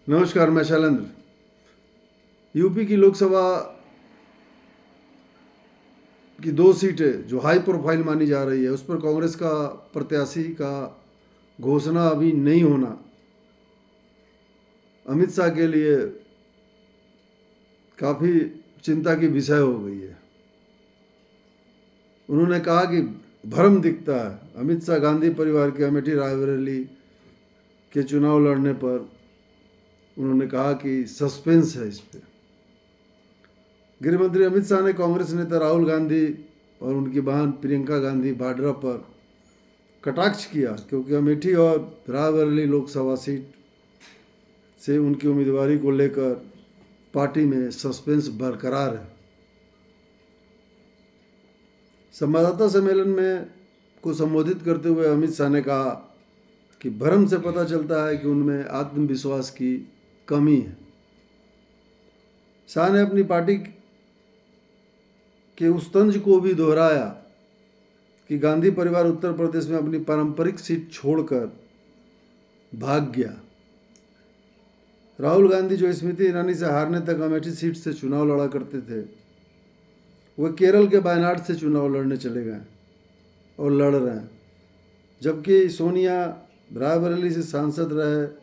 नमस्कार, मैं शैलेंद्र। यूपी की लोकसभा की दो सीटें जो हाई प्रोफाइल मानी जा रही है, उस पर कांग्रेस का प्रत्याशी का घोषणा अभी नहीं होना अमित शाह के लिए काफ़ी चिंता की विषय हो गई है। उन्होंने कहा कि भ्रम दिखता है। अमित शाह गांधी परिवार के अमेठी रायबरेली के चुनाव लड़ने पर उन्होंने कहा कि सस्पेंस है इस पर। गृह मंत्री अमित शाह ने कांग्रेस नेता राहुल गांधी और उनकी बहन प्रियंका गांधी वाड्रा पर कटाक्ष किया, क्योंकि अमेठी और रायबरेली लोकसभा सीट से उनकी उम्मीदवारी को लेकर पार्टी में सस्पेंस बरकरार है। संवाददाता सम्मेलन में को संबोधित करते हुए अमित शाह ने कहा कि भ्रम से पता चलता है कि उनमें आत्मविश्वास की कमी है। शाह ने अपनी पार्टी के उस तंज को भी दोहराया कि गांधी परिवार उत्तर प्रदेश में अपनी पारंपरिक सीट छोड़कर भाग गया। राहुल गांधी, जो स्मृति ईरानी से हारने तक अमेठी सीट से चुनाव लड़ा करते थे, वे केरल के वायनाड से चुनाव लड़ने चले गए और लड़ रहे हैं, जबकि सोनिया रायबरेली से सांसद रहे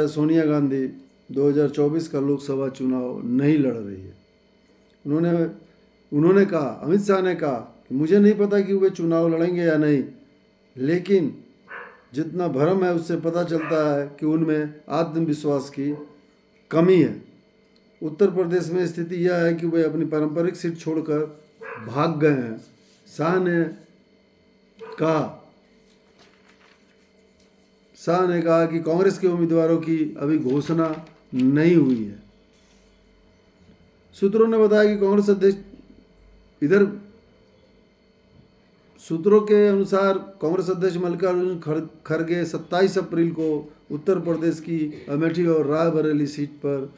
सोनिया गांधी 2024 का लोकसभा चुनाव नहीं लड़ रही है। उन्होंने कहा, अमित शाह ने कहा कि मुझे नहीं पता कि वे चुनाव लड़ेंगे या नहीं, लेकिन जितना भ्रम है उससे पता चलता है कि उनमें आत्मविश्वास की कमी है। उत्तर प्रदेश में स्थिति यह है कि वे अपनी पारंपरिक सीट छोड़कर भाग गए हैं। शाह ने कहा कि कांग्रेस के उम्मीदवारों की अभी घोषणा नहीं हुई है। सूत्रों ने बताया कि सूत्रों के अनुसार कांग्रेस अध्यक्ष मल्लिकार्जुन खड़गे 27 अप्रैल को उत्तर प्रदेश की अमेठी और रायबरेली सीट पर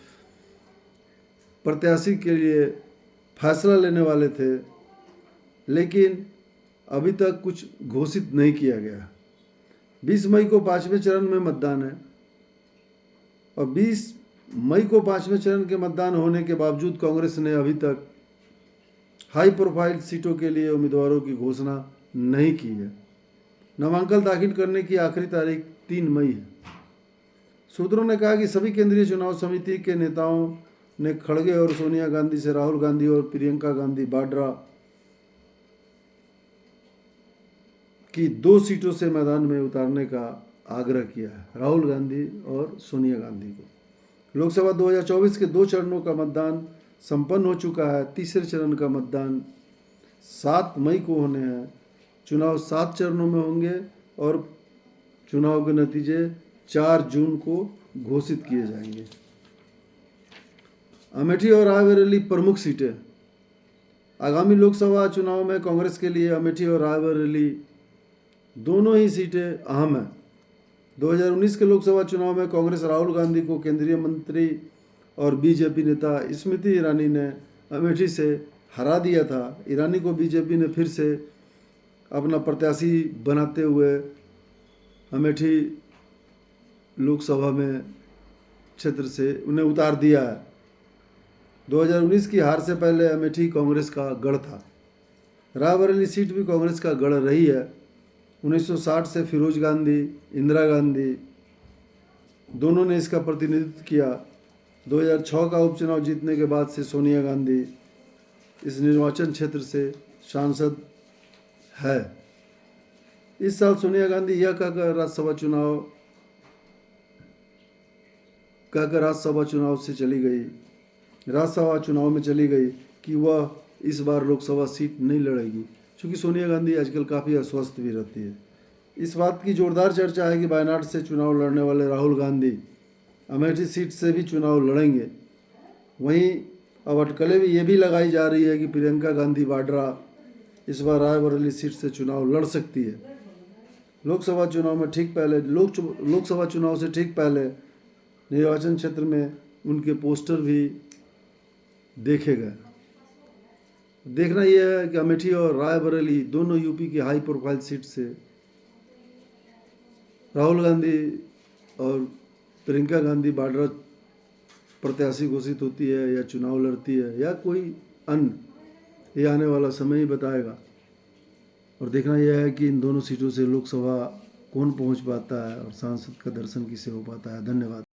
प्रत्याशी के लिए फैसला लेने वाले थे, लेकिन अभी तक कुछ घोषित नहीं किया गया। 20 मई को 5वें चरण में मतदान है और 20 मई को 5वें चरण के मतदान होने के बावजूद कांग्रेस ने अभी तक हाई प्रोफाइल सीटों के लिए उम्मीदवारों की घोषणा नहीं की है। नामांकन दाखिल करने की आखिरी तारीख 3 मई है। सूत्रों ने कहा कि सभी केंद्रीय चुनाव समिति के नेताओं ने खड़गे और सोनिया गांधी से राहुल गांधी और प्रियंका गांधी वाड्रा की 2 सीटों से मैदान में उतारने का आग्रह किया है, राहुल गांधी और सोनिया गांधी को। लोकसभा 2024 के 2 चरणों का मतदान संपन्न हो चुका है। तीसरे चरण का मतदान 7 मई को होने हैं। चुनाव 7 चरणों में होंगे और चुनाव के नतीजे 4 जून को घोषित किए जाएंगे। अमेठी और रायबरेली प्रमुख सीटें। आगामी लोकसभा चुनाव में कांग्रेस के लिए अमेठी और रायबरेली दोनों ही सीटें अहम हैं। 2019 के लोकसभा चुनाव में कांग्रेस राहुल गांधी को केंद्रीय मंत्री और बीजेपी नेता स्मृति ईरानी ने अमेठी से हरा दिया था। ईरानी को बीजेपी ने फिर से अपना प्रत्याशी बनाते हुए अमेठी लोकसभा में क्षेत्र से उन्हें उतार दिया है। 2019 की हार से पहले अमेठी कांग्रेस का गढ़ था। रायबरेली सीट भी कांग्रेस का गढ़ रही है। 1960 से फिरोज गांधी, इंदिरा गांधी दोनों ने इसका प्रतिनिधित्व किया। 2006 का उपचुनाव जीतने के बाद से सोनिया गांधी इस निर्वाचन क्षेत्र से सांसद है। इस साल सोनिया गांधी यह कहकर राज्यसभा चुनाव में चली गई कि वह इस बार लोकसभा सीट नहीं लड़ेगी, क्योंकि सोनिया गांधी आजकल काफ़ी अस्वस्थ भी रहती है। इस बात की जोरदार चर्चा है कि वायनाड से चुनाव लड़ने वाले राहुल गांधी अमेठी सीट से भी चुनाव लड़ेंगे। वहीं अब अटकलें भी ये भी लगाई जा रही है कि प्रियंका गांधी वाड्रा इस बार रायबरेली सीट से चुनाव लड़ सकती है। लोकसभा चुनाव से ठीक पहले निर्वाचन क्षेत्र में उनके पोस्टर भी देखे गए। देखना यह है कि अमेठी और रायबरेली दोनों यूपी की हाई प्रोफाइल सीट से राहुल गांधी और प्रियंका गांधी बाड्रा प्रत्याशी घोषित होती है या चुनाव लड़ती है या कोई अन्य, ये आने वाला समय ही बताएगा। और देखना यह है कि इन दोनों सीटों से लोकसभा कौन पहुंच पाता है और सांसद का दर्शन किसे हो पाता है। धन्यवाद।